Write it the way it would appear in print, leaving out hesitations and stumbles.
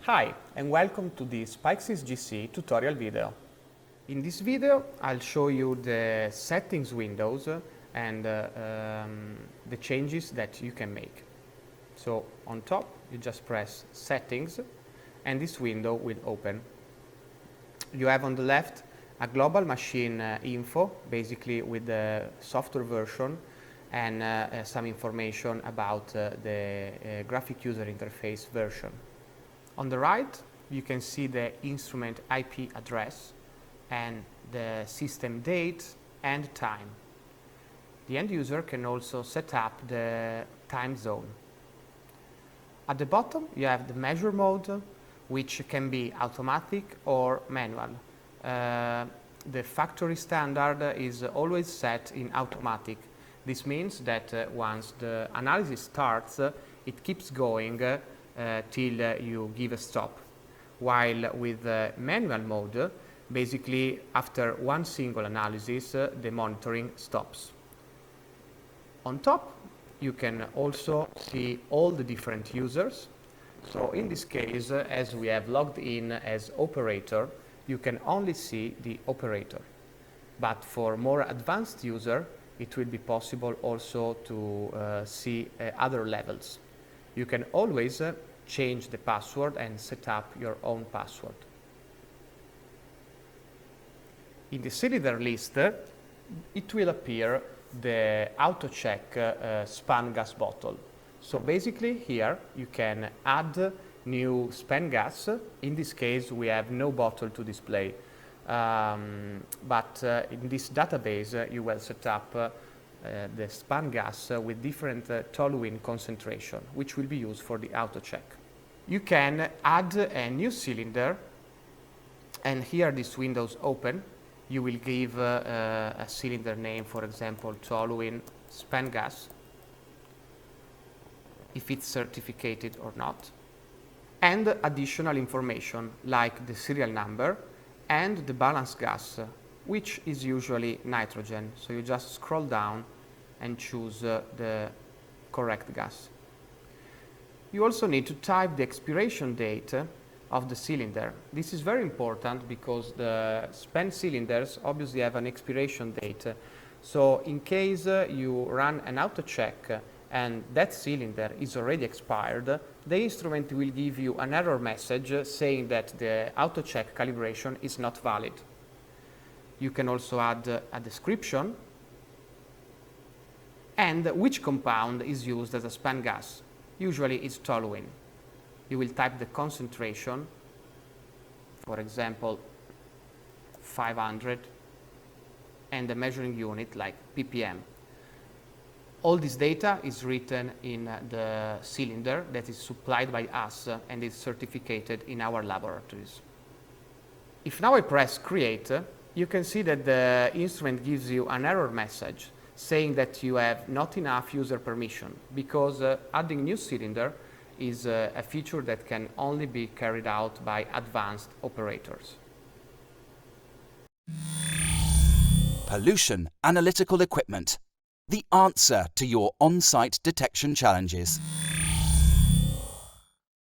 Hi and welcome to this PyxisGC tutorial video. In this video I'll show you the settings windows and the changes that you can make. So on top you just press settings and this window will open. You have on the left a global machine info, basically with the software version and some information about the graphic user interface version. On the right, you can see the instrument IP address and the system date and time. The end user can also set up the time zone. At the bottom, you have the measure mode, which can be automatic or manual. The factory standard is always set in automatic. This means that once the analysis starts, it keeps going till you give a stop. While with manual mode, basically after one single analysis, the monitoring stops. On top, you can also see all the different users. So in this case, as we have logged in as operator, you can only see the operator. But for more advanced user, it will be possible also to see other levels. You can always change the password and set up your own password. In the cylinder list, it will appear the AutoCheck span gas bottle. So basically here you can add new span gas. In this case we have no bottle to display, but in this database you will set up the span gas with different toluene concentration, which will be used for the AutoCheck. You can add a new cylinder, and here this window's open. You will give a cylinder name, for example, toluene span gas, if it's certificated or not, and additional information like the serial number and the balance gas, which is usually nitrogen. So you just scroll down and choose the correct gas. You also need to type the expiration date of the cylinder. This is very important because the span cylinders obviously have an expiration date. So in case you run an AutoCheck and that cylinder is already expired, the instrument will give you an error message saying that the AutoCheck calibration is not valid. You can also add a description and which compound is used as a span gas. Usually it's toluene. You will type the concentration, for example 500, and the measuring unit like ppm. All this data is written in the cylinder that is supplied by us and is certificated in our laboratories. If now I press create, you can see that the instrument gives you an error message saying that you have not enough user permission because adding new cylinder is a feature that can only be carried out by advanced operators. Pollution analytical equipment, the answer to your on-site detection challenges.